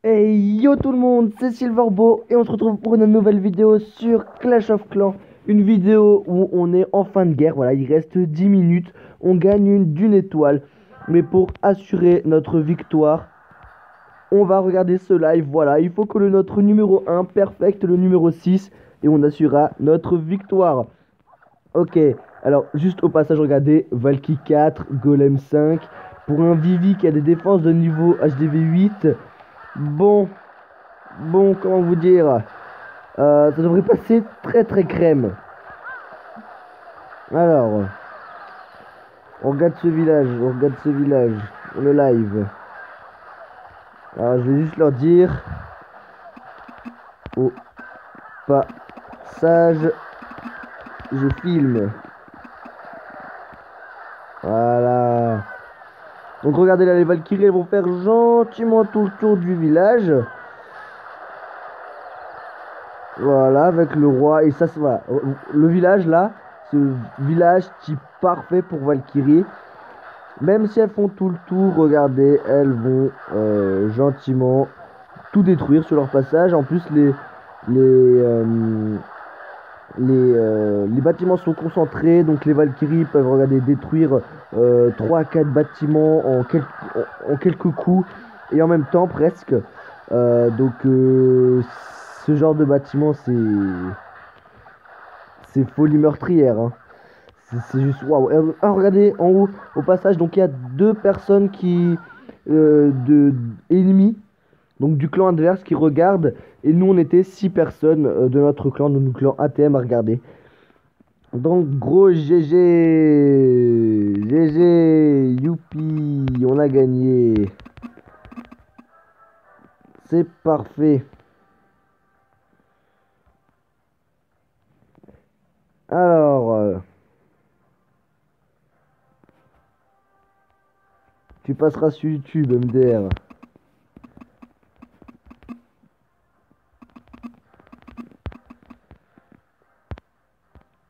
Hey yo tout le monde, c'est Silverbo et on se retrouve pour une nouvelle vidéo sur Clash of Clans. Une vidéo où on est en fin de guerre, voilà, il reste 10 minutes, on gagne d'une étoile. Mais pour assurer notre victoire, on va regarder ce live, voilà, il faut que notre numéro 1 perfecte le numéro 6 et on assurera notre victoire. Ok, alors juste au passage, regardez, Valky 4, Golem 5, pour un Vivi qui a des défenses de niveau HDV 8. Bon, comment vous dire, ça devrait passer très crème. Alors, on regarde ce village, le live. Alors, je vais juste leur dire, au passage, je filme. Voilà. Donc regardez là, les Valkyries, elles vont faire gentiment tout le tour du village. Voilà, avec le roi. Et ça, voilà. Le village là, ce village type parfait pour Valkyrie. Même si elles font tout le tour, regardez, elles vont gentiment tout détruire sur leur passage. En plus, les bâtiments sont concentrés, donc les Valkyries peuvent, regarder, détruire 3 à 4 bâtiments en quelques coups et en même temps presque. Donc ce genre de bâtiment, c'est folie meurtrière, hein. C'est juste waouh. Ah, regardez en haut au passage, donc il y a 2 personnes ennemis, donc du clan adverse, qui regardent, et nous on était 6 personnes de notre clan, de notre clan ATM à regarder. Donc gros GG, youpi, on a gagné. C'est parfait. Alors, tu passeras sur YouTube, MDR.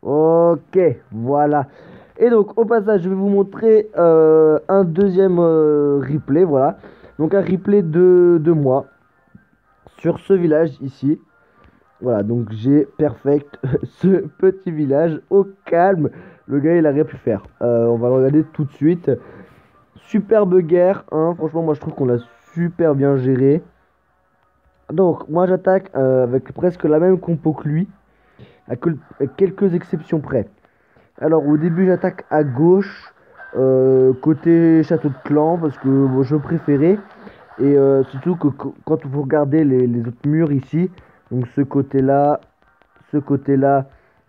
Ok, voilà. Et donc, au passage, je vais vous montrer un deuxième replay, voilà. Donc, un replay de moi sur ce village ici. Voilà, donc j'ai perfect ce petit village au calme. Le gars, il a rien pu faire. On va le regarder tout de suite. Superbe guerre, hein. Franchement, moi, je trouve qu'on l'a super bien géré. Donc, moi, j'attaque avec presque la même compo que lui, à quelques exceptions près. Alors, au début, j'attaque à gauche, côté château de clan, parce que bon, je préférais. Et surtout que quand vous regardez les autres murs ici, donc ce côté-là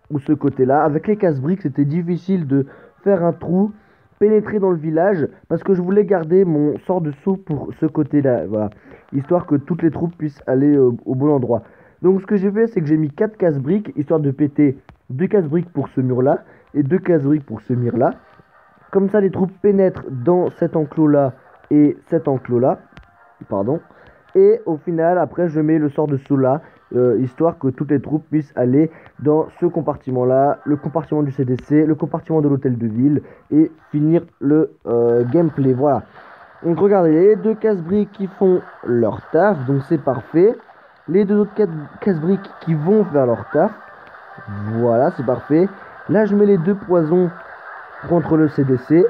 ou ce côté-là, avec les casse-briques, c'était difficile de faire un trou, pénétrer dans le village, parce que je voulais garder mon sort de saut pour ce côté-là, voilà, histoire que toutes les troupes puissent aller au bon endroit. Donc ce que j'ai fait, c'est que j'ai mis 4 casse-briques, histoire de péter 2 casse-briques pour ce mur-là, et 2 casse-briques pour ce mur-là. Comme ça, les troupes pénètrent dans cet enclos-là et cet enclos-là. Pardon. Et au final, après, je mets le sort de saut là, histoire que toutes les troupes puissent aller dans ce compartiment-là, le compartiment du CDC, le compartiment de l'hôtel de ville, et finir le gameplay. Voilà. Donc regardez, les 2 casse-briques qui font leur taf, donc c'est parfait. Les 2 autres casse-briques qui vont faire leur taf. Voilà, c'est parfait. Là, je mets les 2 poisons contre le CDC.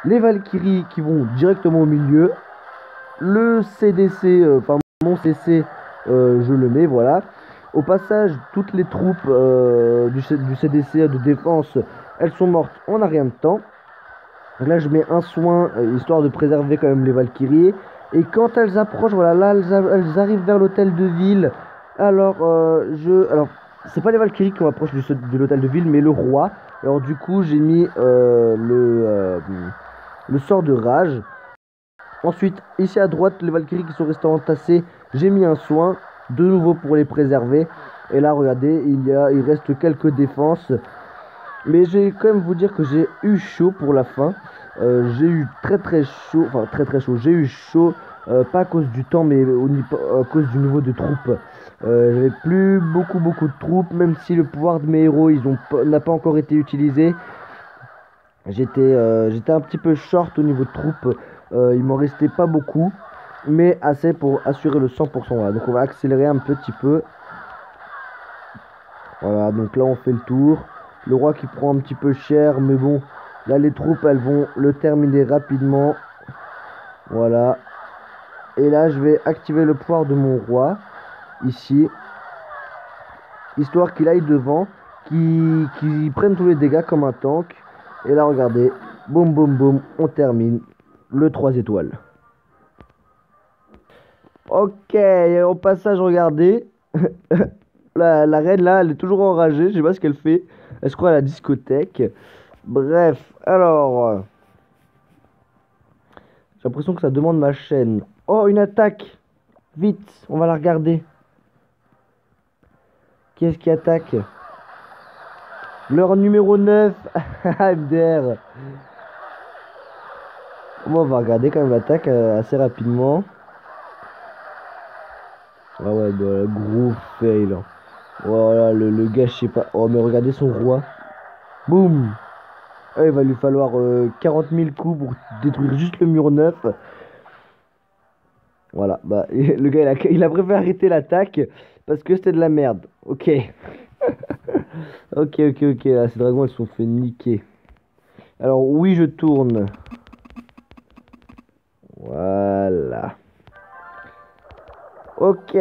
Les Valkyries qui vont directement au milieu. Le CDC, enfin mon CC, je le mets, voilà. Au passage, toutes les troupes du CDC de défense, elles sont mortes en un rien de temps. Là, je mets un soin, histoire de préserver quand même les Valkyries. Et quand elles approchent, voilà, là, elles arrivent vers l'hôtel de ville. Alors, c'est pas les Valkyries qui approchent de l'hôtel de ville, mais le roi. Alors, du coup, j'ai mis le sort de rage. Ensuite, ici à droite, les Valkyries qui sont restées entassées, j'ai mis un soin, de nouveau pour les préserver. Et là, regardez, il reste quelques défenses. Mais je vais quand même vous dire que j'ai eu chaud pour la fin. J'ai eu très chaud, enfin très chaud. J'ai eu chaud, pas à cause du temps, mais à cause du niveau de troupes. J'avais plus beaucoup de troupes, même si le pouvoir de mes héros, n'a pas encore été utilisé. J'étais un petit peu short au niveau de troupes. Il m'en restait pas beaucoup. mais assez pour assurer le 100%. Voilà. Donc on va accélérer un petit peu. Voilà, donc là on fait le tour. Le roi qui prend un petit peu cher, mais bon, là les troupes elles vont le terminer rapidement. Voilà. Et là je vais activer le pouvoir de mon roi, ici. Histoire qu'il aille devant, qu'il prenne tous les dégâts comme un tank. Et là regardez, boum boum boum, on termine le 3 étoiles. Ok, au passage regardez. La reine là, elle est toujours enragée, je sais pas ce qu'elle fait. Elle se croit à la discothèque. Bref, alors... j'ai l'impression que ça demande ma chaîne. Oh, une attaque! Vite, on va la regarder. Qui est-ce qui attaque? Leur numéro 9, MDR. Bon, on va regarder quand même l'attaque assez rapidement. Ah ouais, bah, gros fail. Voilà, le gars, je sais pas. Oh, mais regardez son roi. Boum! Ah, il va lui falloir 40 000 coups pour détruire juste le mur 9. Voilà, bah, le gars, il a préféré arrêter l'attaque parce que c'était de la merde. Ok. Ok. Là, ces dragons, ils se sont fait niquer. Alors, oui, je tourne. Voilà. Ok.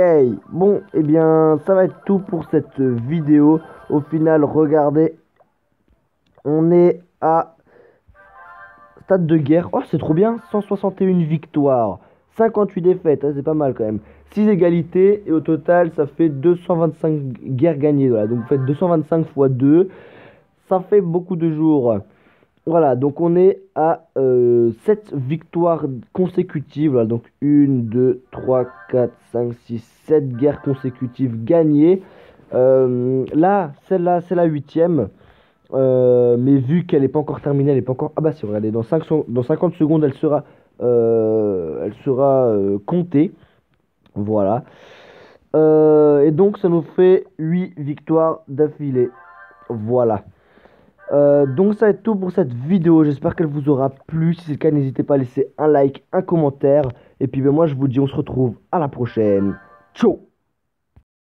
Bon, eh bien, ça va être tout pour cette vidéo. Au final, regardez. On est à stade de guerre. Oh, c'est trop bien. 161 victoires. 58 défaites. Hein, c'est pas mal quand même. 6 égalités. Et au total, ça fait 225 guerres gagnées. Voilà. Donc, vous faites 225 x 2. Ça fait beaucoup de jours. Voilà, donc on est à 7 victoires consécutives. Voilà, donc 1, 2, 3, 4, 5, 6, 7 guerres consécutives gagnées. Là, celle-là, c'est la 8e. Mais vu qu'elle n'est pas encore terminée, elle n'est pas encore... Ah bah si, regardez, dans 50 secondes, elle sera comptée. Voilà. Et donc, ça nous fait 8 victoires d'affilée. Voilà. Donc ça va être tout pour cette vidéo, j'espère qu'elle vous aura plu. Si c'est le cas, n'hésitez pas à laisser un like, un commentaire. Et puis ben, moi je vous dis on se retrouve à la prochaine. Ciao.